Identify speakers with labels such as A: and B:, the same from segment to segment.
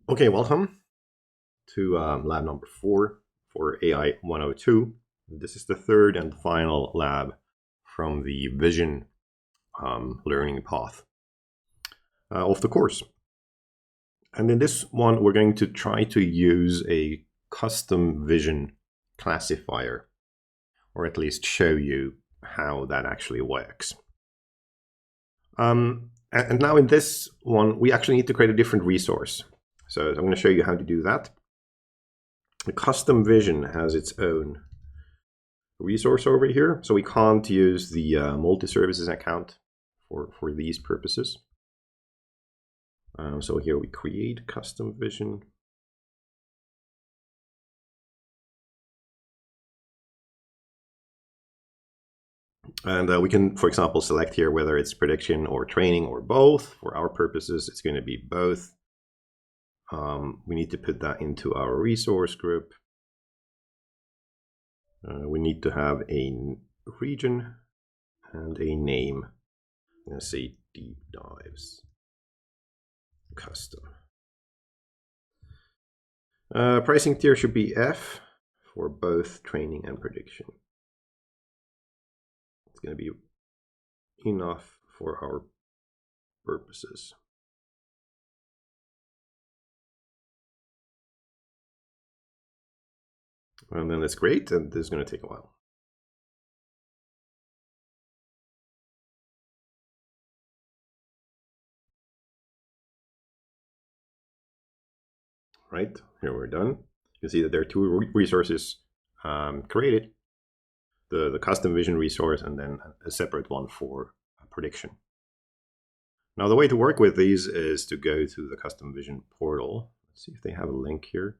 A: Okay, welcome to lab number 4 for AI-102. This is the third and final lab from the vision learning path of the course. And in this one, we're going to try to use a custom vision classifier, or at least show you how that actually works. And now in this one, we actually need to create a different resource. So I'm going to show you how to do that. The custom vision has its own resource over here, so we can't use the multi-services account for these purposes. So here we create custom vision. And we can, for example, select here whether it's prediction or training or both. For our purposes, it's going to be both. We need to put that into our resource group. We need to have a region and a name. I'm going to say deep dives custom. Pricing tier should be F for both training and prediction. It's going to be enough for our purposes. And then that's great, and this is going to take a while. Right, here we're done. You can see that there are two resources created. The custom vision resource and then a separate one for prediction. Now the way to work with these is to go to the custom vision portal. Let's see if they have a link here.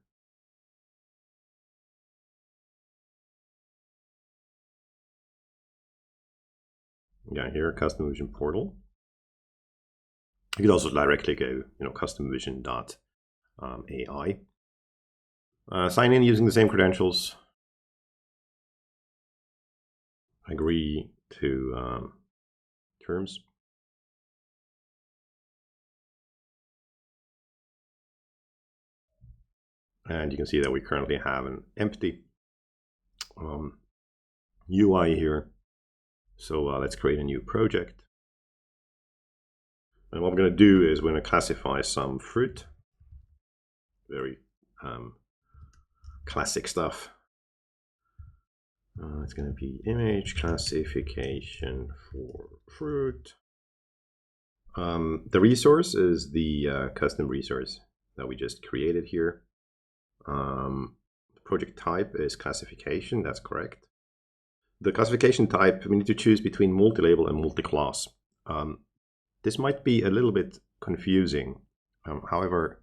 A: Yeah, here, custom vision portal. You could also directly go, customvision.ai. Sign in using the same credentials. Agree to terms. And you can see that we currently have an empty UI here. So let's create a new project. And what we're going to do is we're going to classify some fruit. Very classic stuff. It's going to be image classification for fruit. The resource is the custom resource that we just created here. The project type is classification, that's correct. The classification type, we need to choose between multi-label and multi-class. This might be a little bit confusing. However,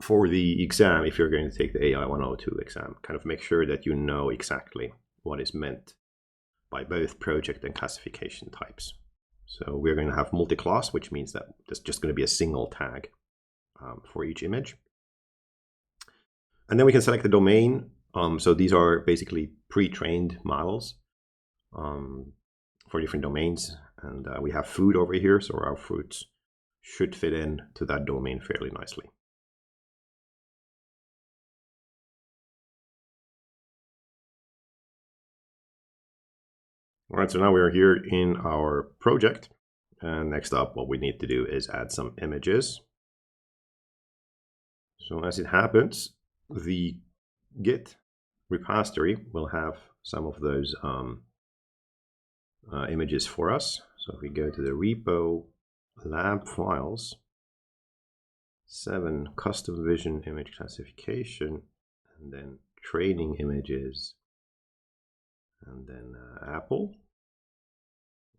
A: for the exam, if you're going to take the AI-102 exam, kind of make sure that you know exactly what is meant by both project and classification types. So we're going to have multi-class, which means that there's just going to be a single tag for each image. And then we can select the domain. So these are basically pre-trained models for different domains. And we have food over here, so our fruits should fit in to that domain fairly nicely. All right, so now we are here in our project. And next up, what we need to do is add some images. So as it happens, the Git repository will have some of those images for us. So if we go to the repo lab files, 7 custom vision image classification, and then training images, and then Apple,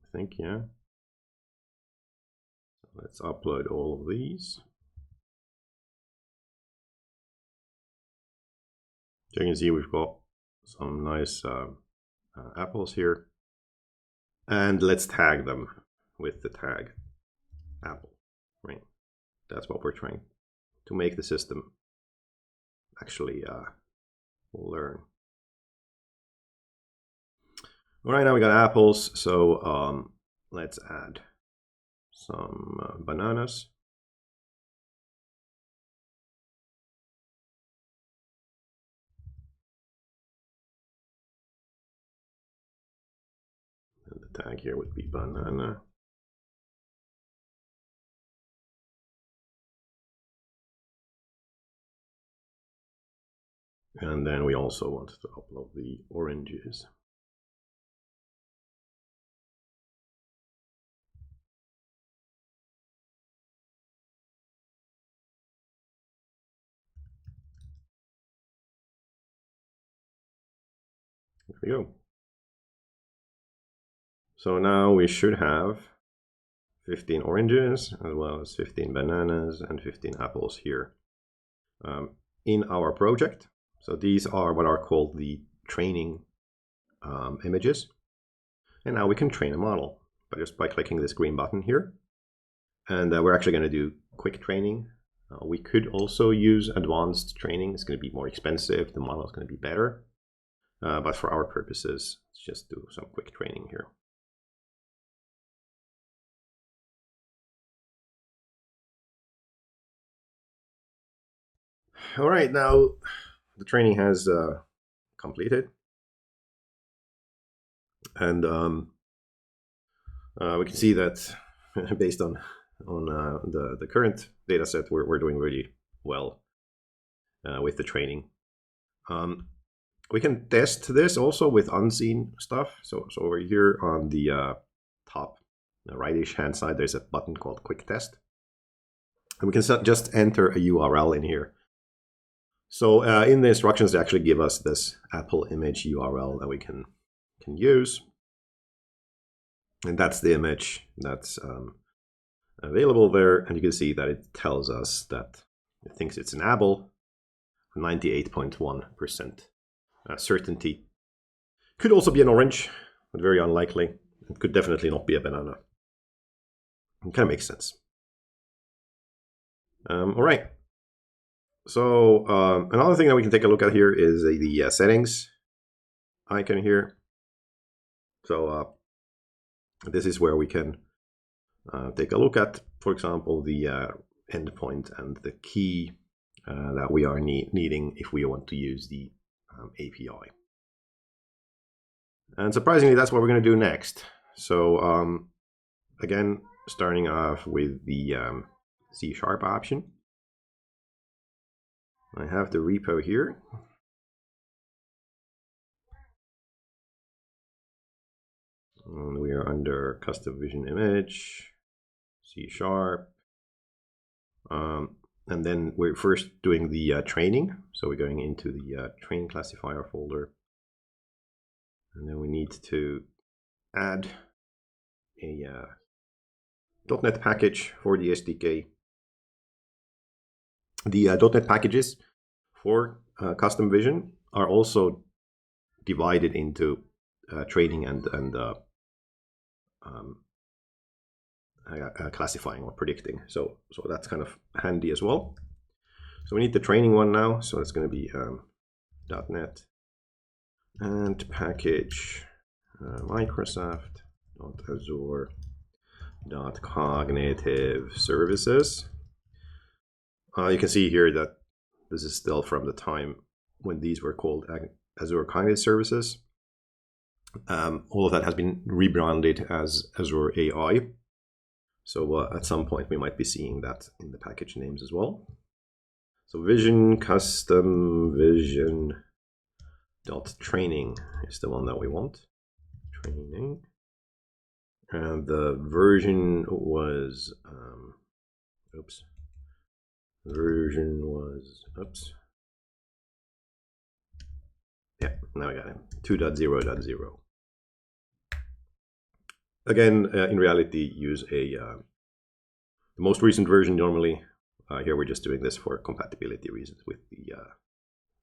A: I think, yeah. So let's upload all of these. So you can see we've got some nice apples here. And let's tag them with the tag apple, right? That's what we're trying to make the system actually learn. All right, now we got apples, so let's add some bananas. tag here would be banana. And then we also want to upload the oranges. There we go. So now we should have 15 oranges, as well as 15 bananas and 15 apples here in our project. So these are what are called the training images. And now we can train a model just by clicking this green button here. And we're actually going to do quick training. We could also use advanced training. It's going to be more expensive. The model is going to be better. But for our purposes, let's just do some quick training here. All right, now the training has completed. And we can see that based on the current data set, we're doing really well with the training. We can test this also with unseen stuff. So over here on the top rightish hand side, there's a button called Quick Test. And we can just enter a URL in here. So in the instructions, they actually give us this Apple image URL that we can use. And that's the image that's available there. And you can see that it tells us that it thinks it's an apple, 98.1% certainty. Could also be an orange, but very unlikely. It could definitely not be a banana. It kind of makes sense. All right. So another thing that we can take a look at here is the settings icon here. So this is where we can take a look at, for example, the endpoint and the key that we are needing if we want to use the API. And surprisingly, that's what we're going to do next. So again, starting off with the C# option. I have the repo here. And we are under custom vision image, C#. And then we're first doing the training. So we're going into the training classifier folder. And then we need to add a .NET package for the SDK. The .NET packages for custom vision are also divided into training and classifying or predicting. So that's kind of handy as well. So we need the training one now. So it's going to be .NET and package Microsoft.Azure.Cognitive Services. You can see here that this is still from the time when these were called Azure Cognitive Services. All of that has been rebranded as Azure AI. So at some point we might be seeing that in the package names as well. So vision custom vision .training is the one that we want. Training. And the version was yeah, now I got it. 2.0.0. Again, in reality, use the most recent version normally. Here we're just doing this for compatibility reasons with the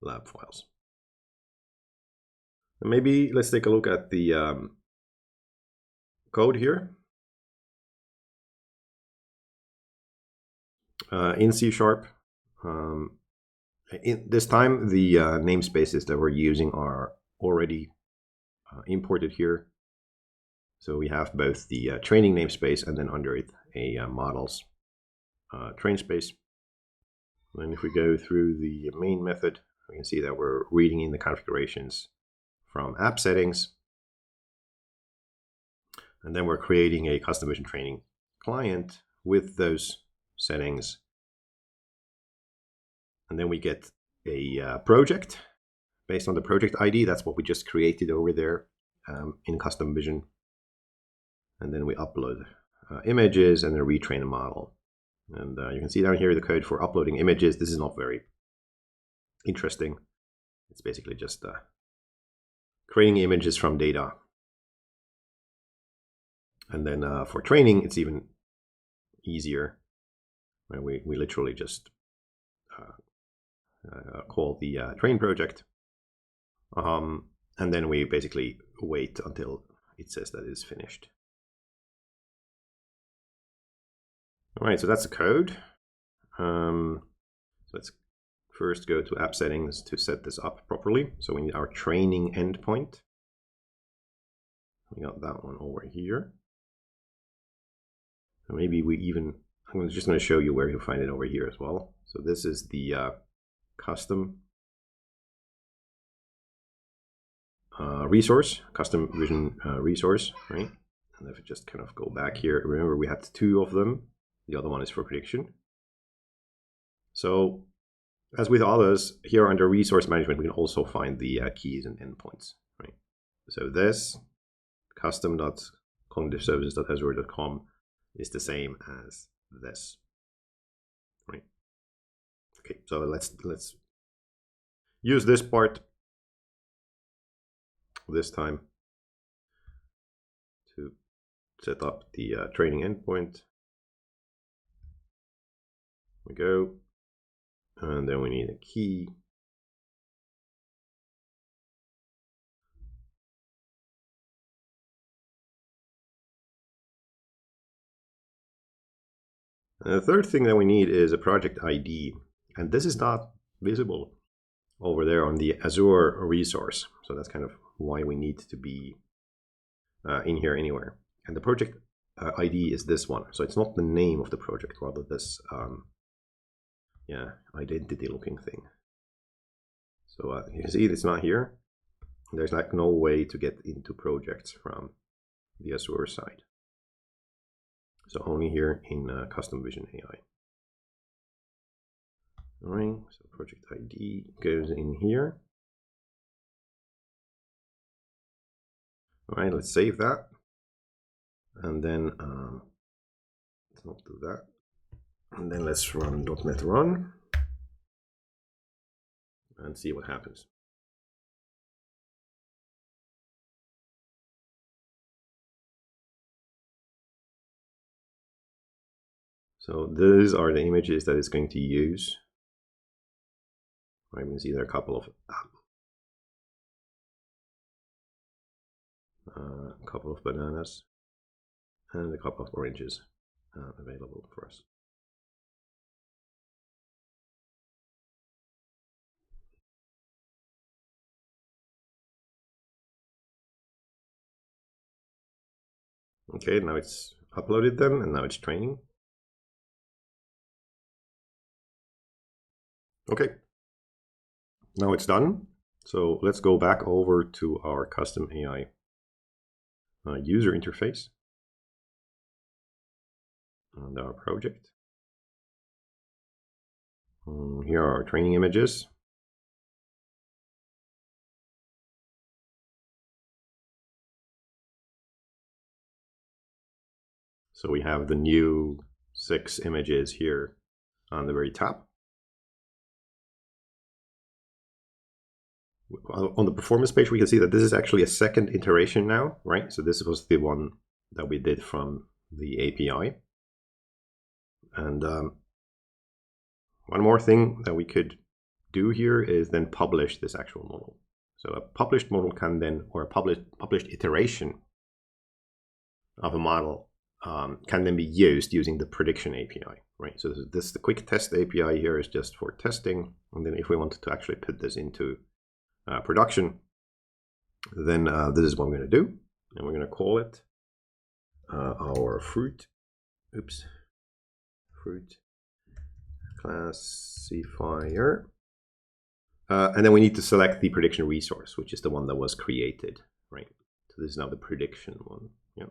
A: lab files. And maybe let's take a look at the code here. In C#, this time the namespaces that we're using are already imported here. So we have both the training namespace and then under it a models train space. And if we go through the main method, we can see that we're reading in the configurations from app settings. And then we're creating a custom vision training client with those settings. And then we get a project based on the project ID. That's what we just created over there in custom vision. And then we upload images and then retrain a model. And you can see down here the code for uploading images. This is not very interesting. It's basically just creating images from data. And then for training, it's even easier. Right? We literally just call the train project. And then we basically wait until it says that it's finished. All right, so that's the code. So let's first go to app settings to set this up properly. So we need our training endpoint. We got that one over here. So maybe we even, I'm just going to show you where you'll find it over here as well. So this is the custom resource, custom vision resource, right? And if we just kind of go back here, remember we had two of them. The other one is for prediction. So as with others, here under resource management, we can also find the keys and endpoints, right? So this custom.cognitiveservices.azure.com is the same as this, right? Okay, so let's use this part this time to set up the training endpoint. We go, and then we need a key. And the third thing that we need is a project ID, and this is not visible over there on the Azure resource. So that's kind of why we need to be in here anywhere. And the project ID is this one. So it's not the name of the project, rather this identity looking thing. So you can see it's not here. There's like no way to get into projects from the Azure side. So only here in Custom Vision AI. All right, so project ID goes in here. All right, let's save that. And then let's not do that. And then let's run .NET run and see what happens. So these are the images that it's going to use. You can see there are a couple of bananas and a couple of oranges available for us. Okay, now it's uploaded them and now it's training. Okay, now it's done. So let's go back over to our custom AI user interface and our project. Here are our training images. So we have the new 6 images here on the very top. On the performance page, we can see that this is actually a second iteration now, right? So this was the one that we did from the API. And one more thing that we could do here is then publish this actual model. So a published model can then, or a published iteration of a model can then be used using the prediction API, right? So this the quick test API here is just for testing. And then if we wanted to actually put this into production, then this is what we're going to do. And we're going to call it our fruit classifier. And then we need to select the prediction resource, which is the one that was created, right? So this is now the prediction one. Yeah.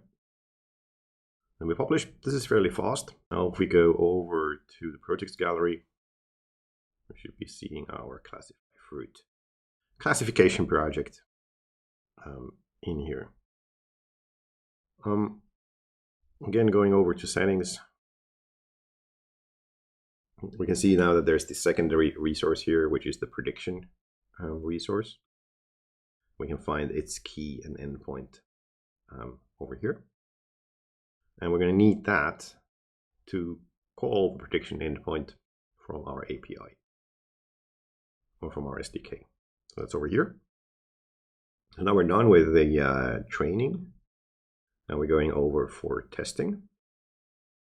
A: And we publish. This is fairly fast. Now if we go over to the projects gallery, we should be seeing our classify fruit classification project in here. Again, going over to settings, we can see now that there's the secondary resource here, which is the prediction resource. We can find its key and endpoint over here. And we're going to need that to call the prediction endpoint from our API or from our SDK. So that's over here. So now we're done with the training. Now we're going over for testing.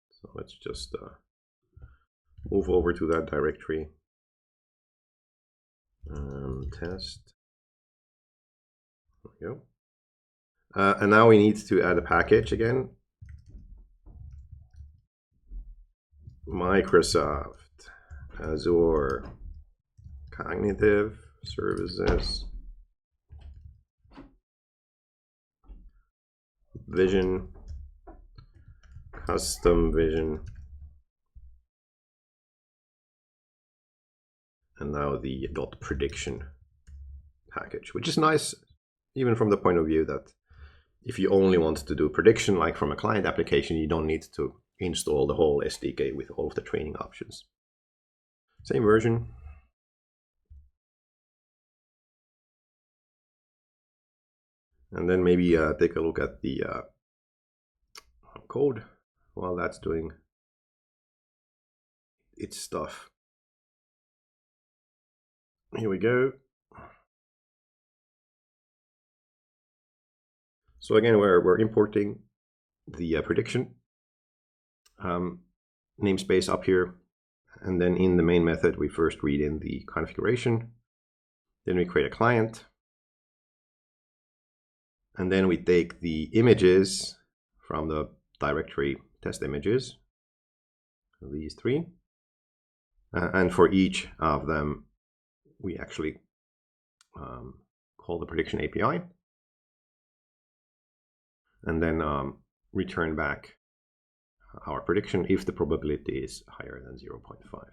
A: So let's just move over to that directory. Test. There we go. And now we need to add a package again. Microsoft Azure Cognitive Services Vision, Custom Vision, and now the .prediction package, which is nice even from the point of view that if you only want to do prediction like from a client application, you don't need to install the whole SDK with all of the training options. Same version. And then maybe take a look at the code while that's doing its stuff. Here we go. So again, we're importing the prediction namespace up here. And then in the main method, we first read in the configuration. Then we create a client. And then we take the images from the directory test images, these three. And for each of them, we actually call the prediction API. And then return back our prediction if the probability is higher than 0.5.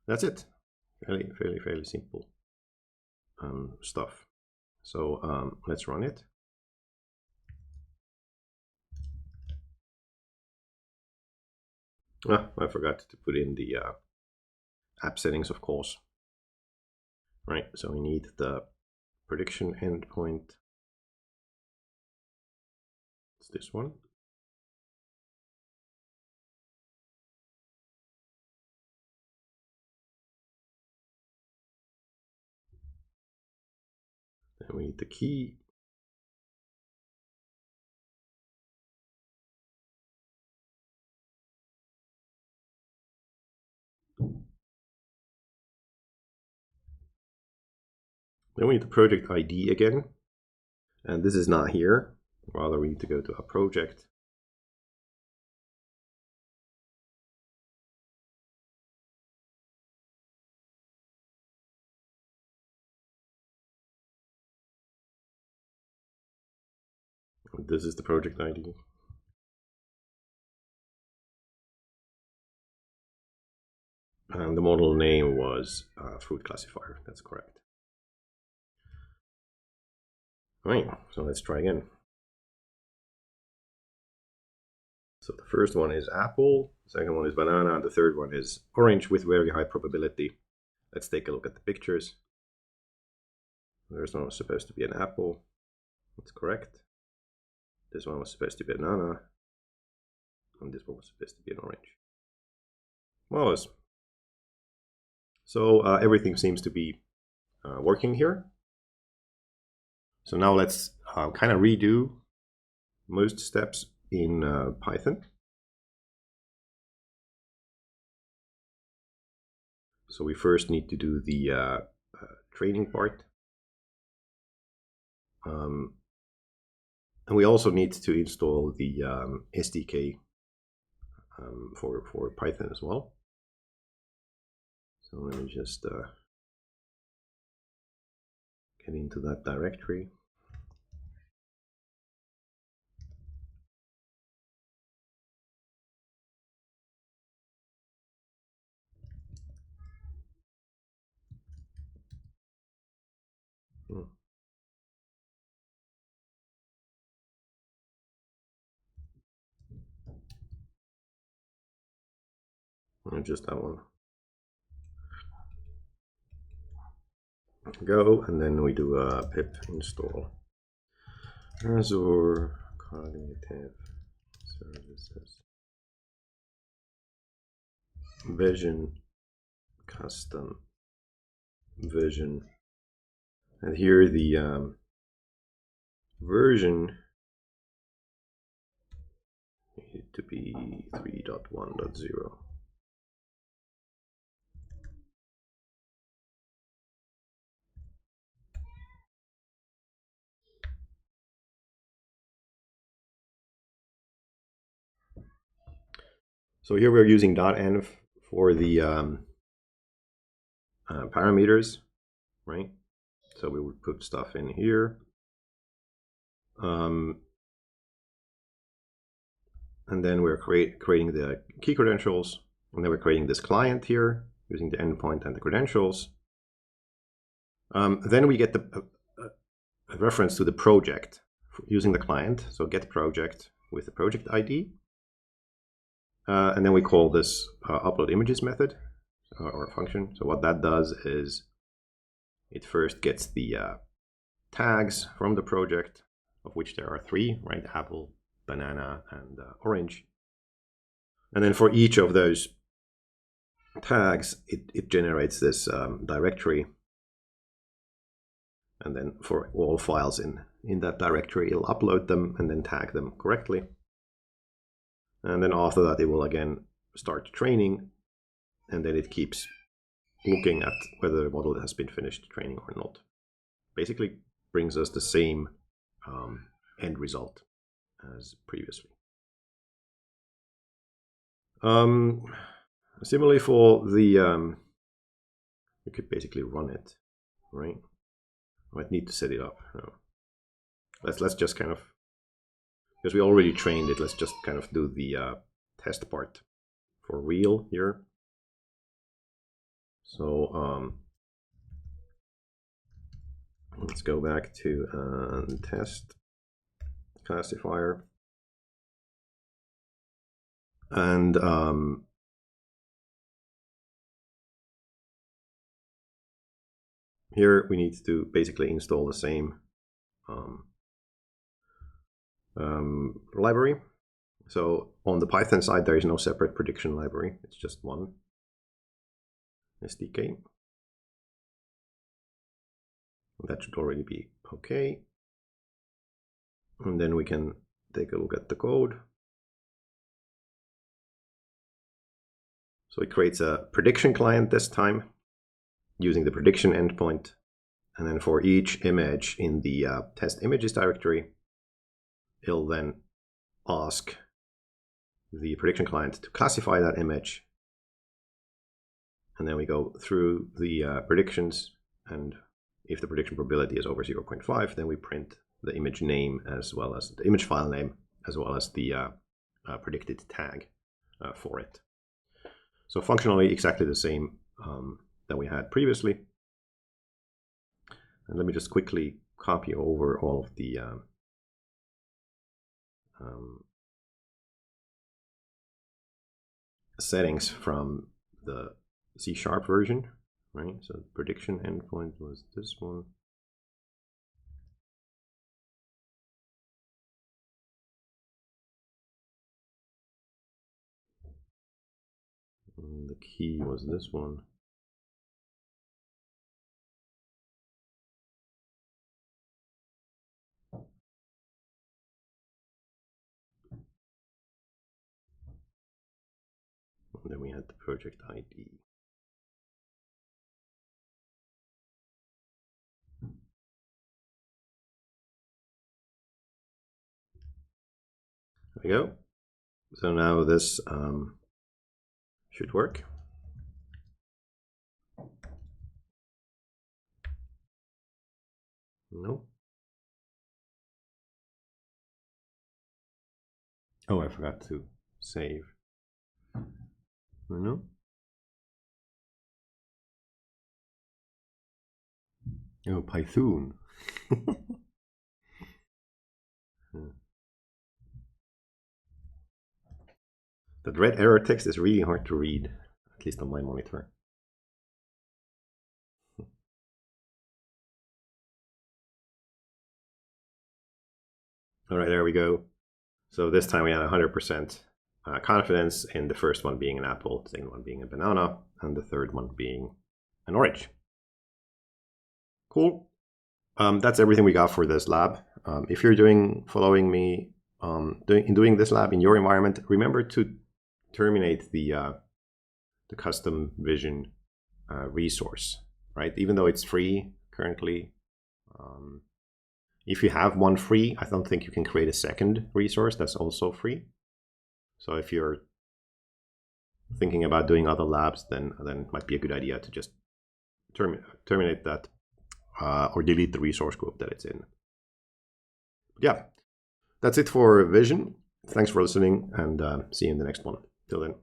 A: That's it. Fairly simple stuff. So let's run it. I forgot to put in the app settings, of course. Right, so we need the prediction endpoint. It's this one. And we need the key. Then we need the project ID again. And this is not here. Rather, we need to go to a project. This is the project ID. And the model name was fruit classifier. That's correct. All right, so let's try again. So the first one is apple, the second one is banana, and the third one is orange with very high probability. Let's take a look at the pictures. There's one was supposed to be an apple. That's correct. This one was supposed to be a banana. And this one was supposed to be an orange. Marvelous. So everything seems to be working here. So now let's kind of redo most steps in Python. So we first need to do the training part. And we also need to install the SDK for Python as well. So let me just get into that directory. Just that one. Go, and then we do a pip install Azure Cognitive Services Vision Custom Vision, and here the version needs to be 3.1.0. So here we're using .env for the parameters, right? So we would put stuff in here. And then we're creating the key credentials, and then we're creating this client here using the endpoint and the credentials. Then we get a reference to the project using the client. So get project with the project ID. And then we call this upload images method or function. So what that does is it first gets the tags from the project, of which there are 3, right? Apple, banana, and orange. And then for each of those tags, it generates this directory. And then for all files in that directory, it'll upload them and then tag them correctly. And then after that, it will again start training, and then it keeps looking at whether the model has been finished training or not. Basically brings us the same end result as previously. Similarly for the, you could basically run it, right? I might need to set it up. No. Let's just kind of, because we already trained it, let's just kind of do the test part for real here. So let's go back to test classifier. And here we need to basically install the same library. So on the Python side, there is no separate prediction library. It's just one SDK. That should already be okay. And then we can take a look at the code. So it creates a prediction client this time using the prediction endpoint. And then for each image in the test images directory, it'll then ask the prediction client to classify that image. And then we go through the predictions, and if the prediction probability is over 0.5, then we print the image name as well as the image file name, as well as the predicted tag for it. So functionally exactly the same that we had previously. And let me just quickly copy over all of the settings from the C# version, right? So the prediction endpoint was this one. And the key was this one. And then we had the project ID. There we go. So now this should work. No. Oh, I forgot to save. No. Oh, Python. That red error text is really hard to read, at least on my monitor. All right, there we go. So this time we had 100% confidence in the first one being an apple, the second one being a banana, and the third one being an orange. Cool. That's everything we got for this lab. If you're following me doing this lab in your environment, remember to terminate the custom vision resource, right? Even though it's free currently, if you have one free, I don't think you can create a second resource that's also free. So if you're thinking about doing other labs, then it might be a good idea to just terminate that or delete the resource group that it's in. Yeah, that's it for Vision. Thanks for listening, and see you in the next one. Till then.